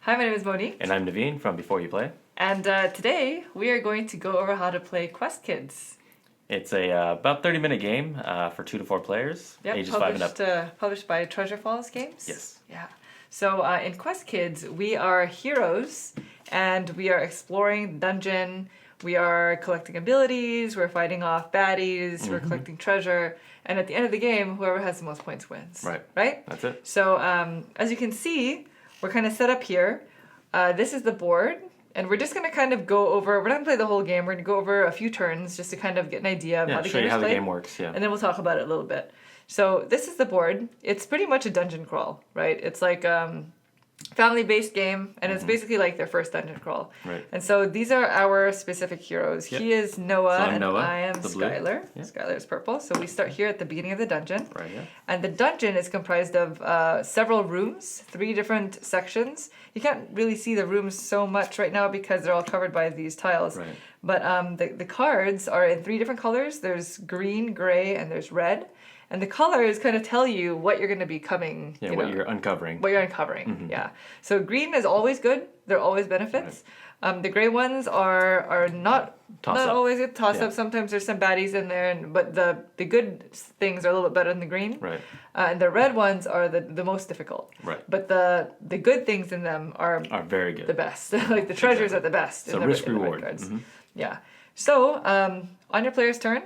Hi, my name is Monique. And I'm Naveen from Before You Play. And today we are going to go over how to play Quest Kids. It's a about 30-minute game for 2 to 4 players, ages 5 and up. Published by Treasure Falls Games. Yes. Yeah. So in Quest Kids, we are heroes and we are exploring the dungeon. We are collecting abilities, we're fighting off baddies, we're collecting treasure, and at the end of the game, whoever has the most points wins. Right. Right? That's it. So as you can see, we're kind of set up here. This is the board, and we're just going to kind of go over, we're not going to play the whole game, we're going to go over a few turns just to kind of get an idea of how the game is played. the game works, yeah. And then we'll talk about it a little bit. So this is the board. It's pretty much a dungeon crawl, right? It's like family-based game, and it's basically like their first dungeon crawl. Right. And so these are our specific heroes. Yep. He is Noah, So I'm and Noah, I am the blue. Skylar. Yeah. Skylar is purple. So we start here at the beginning of the dungeon. Right, yeah. And the dungeon is comprised of several rooms, 3 different sections. You can't really see the rooms so much right now because they're all covered by these tiles. Right. But the cards are in 3 different colors. There's green, gray, and there's red. And the colors kind of tell you what you're going to be coming. Yeah, what you're uncovering. What you're uncovering, yeah. So green is always good. There are always benefits. Right. The gray ones are not always a toss-up. Sometimes there's some baddies in there, but the good things are a little bit better than the green. Right. And the red ones are the most difficult. Right. But the good things in them are very good. The best. Like the treasures are the best. So risk-reward. Yeah. So on your player's turn,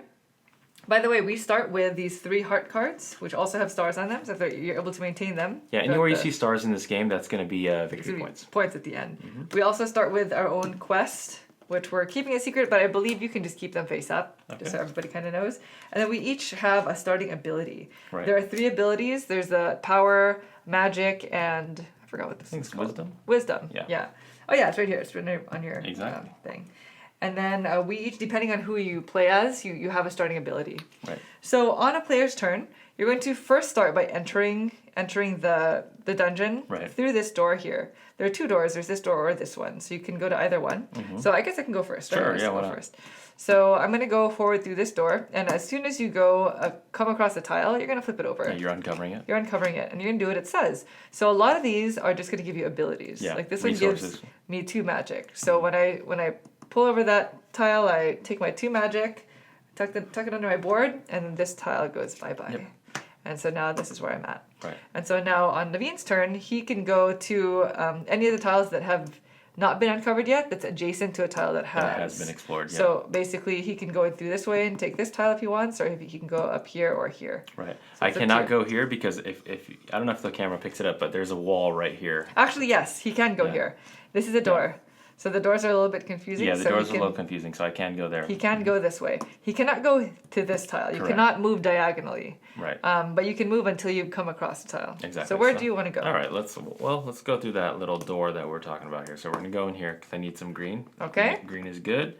by the way, we start with these 3 heart cards, which also have stars on them, so if you're able to maintain them. Yeah, anywhere you see stars in this game, that's going to be victory points. Points at the end. We also start with our own quest, which we're keeping a secret, but I believe you can just keep them face up, just so everybody kind of knows. And then we each have a starting ability. Right. There are 3 abilities. There's the power, magic, and I forgot what this is called. Wisdom? Wisdom, yeah. Yeah. Oh yeah, it's right here. It's written on your thing. And then we each, depending on who you play as, you have a starting ability. Right. So on a player's turn, you're going to first start by entering the dungeon through this door here. There are 2 doors. There's this door or this one. So you can go to either one. So I guess I can go first. Sure, yeah, why not? First. So I'm going to go forward through this door. And as soon as you come across a tile, you're going to flip it over. Yeah, you're uncovering it. You're uncovering it. And you're going to do what it says. So a lot of these are just going to give you abilities. Yeah, like this one gives me 2 magic. So when I pull over that tile, I take my 2 magic, tuck it under my board, and this tile goes bye-bye. Yep. And so now this is where I'm at. Right. And so now on Naveen's turn, he can go to any of the tiles that have not been uncovered yet, that's adjacent to a tile that has been explored. Yeah. So basically, he can go through this way and take this tile if he wants, or he can go up here or here. Right. So I cannot go here because if I don't know if the camera picks it up, but there's a wall right here. Actually, yes, he can go here. This is a door. Yeah. So the doors are a little bit confusing. Yeah, the doors are a little confusing, so I can go there. He can go this way. He cannot go to this tile. You cannot move diagonally. Right. But you can move until you come across the tile. Exactly. So where do you want to go? All right, let's go through that little door that we're talking about here. So we're going to go in here because I need some green. Okay. Green is good.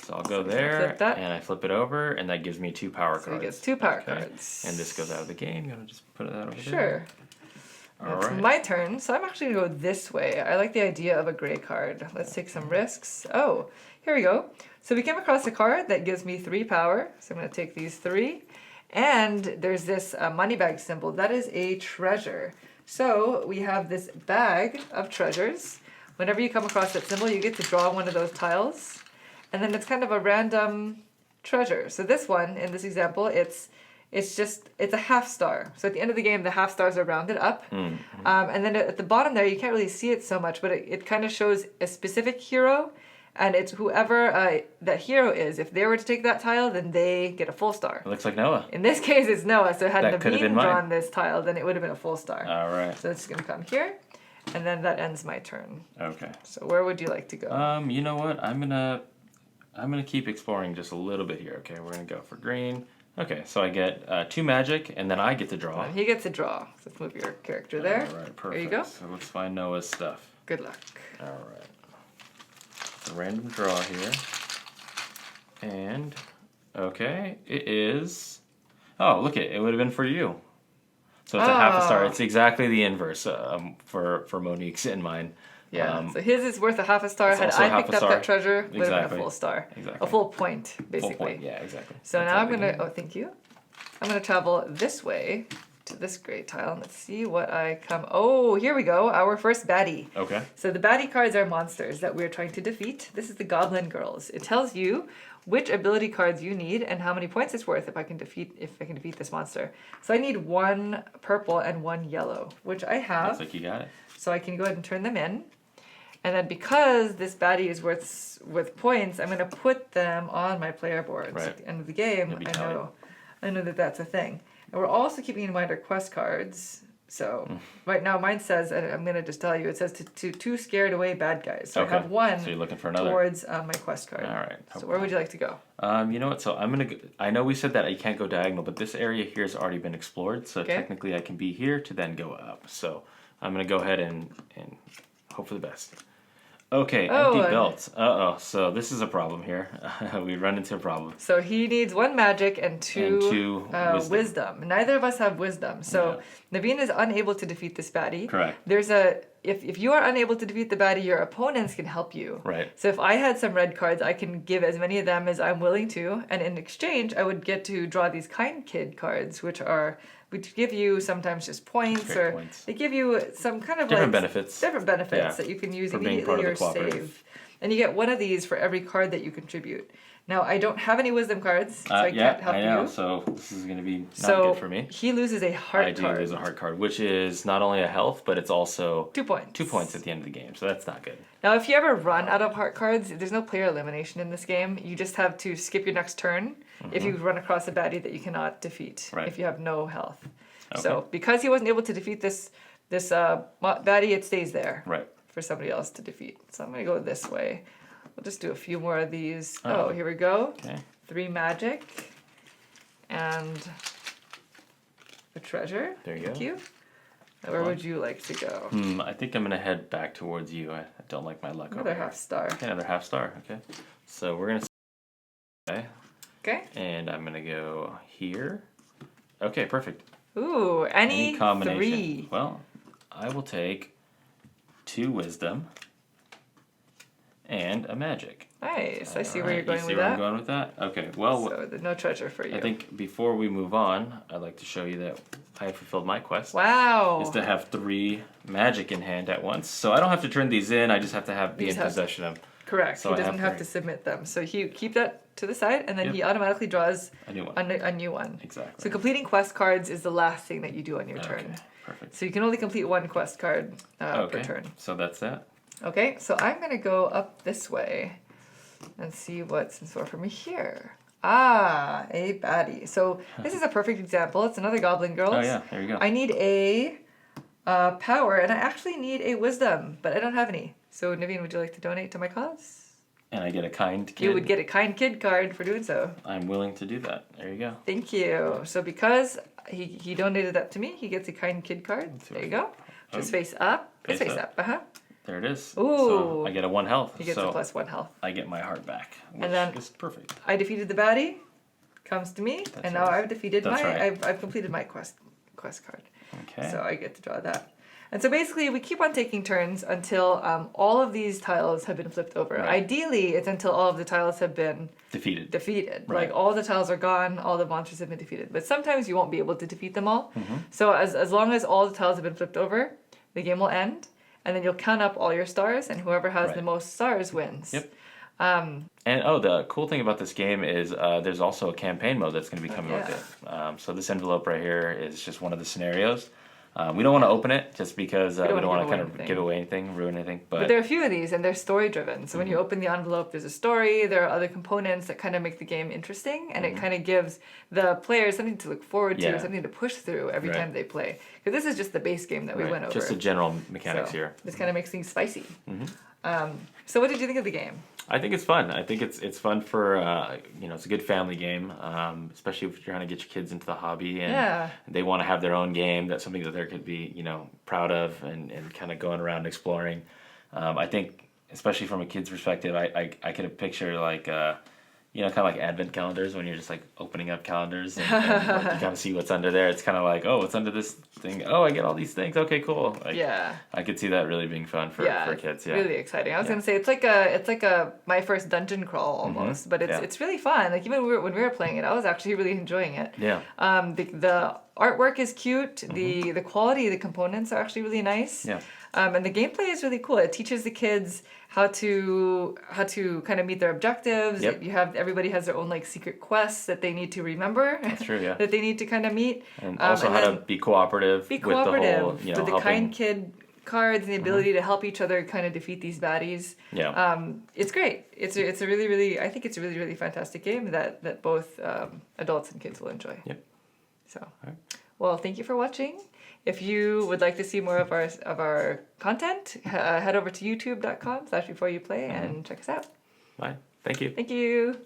So I'll go there, and I flip it over, and that gives me 2 power cards. So he gets 2 power cards. And this goes out of the game. You want to just put that over there? Sure. It's my turn, so I'm actually going to go this way. I like the idea of a gray card. Let's take some risks. Oh, here we go. So we came across a card that gives me 3 power. So I'm going to take these 3. And there's this money bag symbol. That is a treasure. So we have this bag of treasures. Whenever you come across that symbol, you get to draw one of those tiles. And then it's kind of a random treasure. So this one, in this example, it's a half star. So at the end of the game, the half stars are rounded up. And then at the bottom there, you can't really see it so much, but it kind of shows a specific hero. And it's whoever that hero is. If they were to take that tile, then they get a full star. It looks like Noah. In this case, it's Noah. So had Naveen drawn this tile, then it would have been a full star. All right. So it's going to come here. And then that ends my turn. Okay. So where would you like to go? You know what? I'm gonna keep exploring just a little bit here. Okay, we're gonna go for green. Okay, so I get 2 magic, and then I get to draw. He gets to draw. So let's move your character there. All right, perfect. There you go. So let's find Noah's stuff. Good luck. All right. It's a random draw here. And, okay, it is... Oh, look it would have been for you. So it's a half a star. It's exactly the inverse for Monique's and mine. Yeah, so his is worth a half a star. Had I picked up that treasure, it would have been a full star. Exactly. A full point, basically. Full point. Yeah, exactly. So now I'm going to, thank you. I'm going to travel this way to this gray tile. Let's see what I come. Oh, here we go. Our first baddie. Okay. So the baddie cards are monsters that we're trying to defeat. This is the Goblin Girls. It tells you which ability cards you need and how many points it's worth if I can defeat this monster. So I need 1 purple and 1 yellow, which I have. Looks like you got it. So I can go ahead and turn them in. And then because this baddie is worth points, I'm going to put them on my player board. Right. So at the end of the game, I know that that's a thing. And we're also keeping in mind our quest cards. So right now mine says, and I'm going to just tell you, it says to scared away bad guys. So Okay. I have 1 So you're looking for another. towards my quest card. All right. So where would you like to go? You know what? So I'm gonna. I know we said that you can't go diagonal, but this area here has already been explored. So Okay. technically, I can be here to then go up. So I'm gonna go ahead and hope for the best. Okay, Oh, empty belts. So this is a problem here. We run into a problem. So he needs 1 magic and 2 2 wisdom. Neither of us have wisdom. So Naveen is unable to defeat this baddie. Correct. There's if you are unable to defeat the baddie, your opponents can help you. Right. So if I had some red cards, I can give as many of them as I'm willing to, and in exchange, I would get to draw these kind kid cards, which give you sometimes just points, Great or points. they give you some kind of Different benefits. Different benefits Yeah. that you can use For being immediately part of or the cooperative. save. And you get 1 of these for every card that you contribute. Now, I don't have any wisdom cards, so I can't help I know. you. So this is gonna be not So good for me. he loses a heart I do card. lose a heart card, which is not only a health, but it's also 2 points. 2 points at the end of the game. So that's not good. Now, if you ever run out of heart cards, there's no player elimination in this game. You just have to skip your next turn if you run across a baddie that you cannot defeat, Right. if you have no health. Okay. So because he wasn't able to defeat this baddie, it stays there Right. for somebody else to defeat. So I'm going to go this way. We'll just do a few more of these. Oh. Oh, here we go. Okay. 3 magic and a treasure. There you Thank go. you. Now, where would you like to go? I think I'm gonna head back towards you. I don't like my luck Another over here. half star. Okay, another half star. Okay. So we're gonna. Okay. Okay. And I'm gonna go here. Okay, perfect. Ooh, any combination. 3. Well, I will take 2 wisdom and a magic. Nice. I see where Alright, you're going you see with where that. I'm going with that? Okay. Well, So there's no treasure for you. I think before we move on, I'd like to show you that I have fulfilled my quest. Wow. Is to have 3 magic in hand at once. So I don't have to turn these in. I just have to be in possession of Correct. So he I doesn't have have to 3. submit them. So he keep that to the side, and then Yep. he automatically draws a new one. a new one. Exactly. So completing quest cards is the last thing that you do on your turn. Okay, perfect. So you can only complete 1 quest card per Okay, turn. so that's that. Okay, so I'm going to go up this way and see what's in store for me here. Ah, a baddie. So this is a perfect example. It's another Goblin Girls. Oh yeah, there you go. I need a power, and I actually need a wisdom, but I don't have any. So Naveen, would you like to donate to my cause? And I get a kind kid. You would get a kind kid card for doing so. I'm willing to do that. There you go. Thank you. So because he donated that to me, he gets a kind kid card. There you go. Just face up. It's Face face up. up. Uh-huh. There it is. Ooh. So I get a 1 health. He gets so a +1 health. I get my heart back, which then- is perfect. I defeated the baddie. Comes to me, and now right. I've defeated That's my. right. I've completed my quest card. Okay. So I get to draw that. And so basically, we keep on taking turns until all of these tiles have been flipped over. Right. Ideally, it's until all of the tiles have been Defeated. defeated. Right. Like all the tiles are gone, all the monsters have been defeated. But sometimes you won't be able to defeat them all. Mm-hmm. So as long as all the tiles have been flipped over, the game will end, and then you'll count up all your stars, and whoever has Right. the most stars wins. Yep. And the cool thing about this game is there's also a campaign mode that's going to be coming with it. So this envelope right here is just one of the scenarios. We don't want to open it just because we don't want to kind of give away anything, ruin anything. But there are a few of these, and they're story driven. So when you open the envelope, there's a story. There are other components that kind of make the game interesting, and it kind of gives the players something to look forward to, Yeah. something to push through every Right. time they play. Because this is just the base game that we went over. Just the general mechanics So here. this kind of makes things spicy. So what did you think of the game? I think it's fun. I think it's fun for it's a good family game, especially if you're trying to get your kids into the hobby and they want to have their own game. That's something that they could be proud of and kind of going around exploring. I think especially from a kid's perspective, I could picture like kind of like advent calendars when you're just like opening up calendars and like, you kind of see what's under there. It's kind of like, oh, what's under this thing? Oh, I get all these things. Okay, cool. Like, Yeah. I could see that really being fun for kids. Yeah. Really exciting. I was gonna say it's like a my first dungeon crawl almost, but it's really fun. Like even when we were playing it, I was actually really enjoying it. Yeah. The artwork is cute. The quality of the components are actually really nice. Yeah. And the gameplay is really cool. It teaches the kids how to kind of meet their objectives. Yep. Everybody has their own like secret quests that they need to remember. That's true, yeah. that they need to kind of meet. And also how to be cooperative. Be cooperative with the whole, with the kind kid cards and the ability to help each other kind of defeat these baddies. Yeah. It's great. It's a really, really, I think it's a really, really fantastic game that both adults and kids will enjoy. Yep. So, well, thank you for watching. If you would like to see more of our content, head over to youtube.com/beforeyouplay and check us out. Bye. Thank you. Thank you.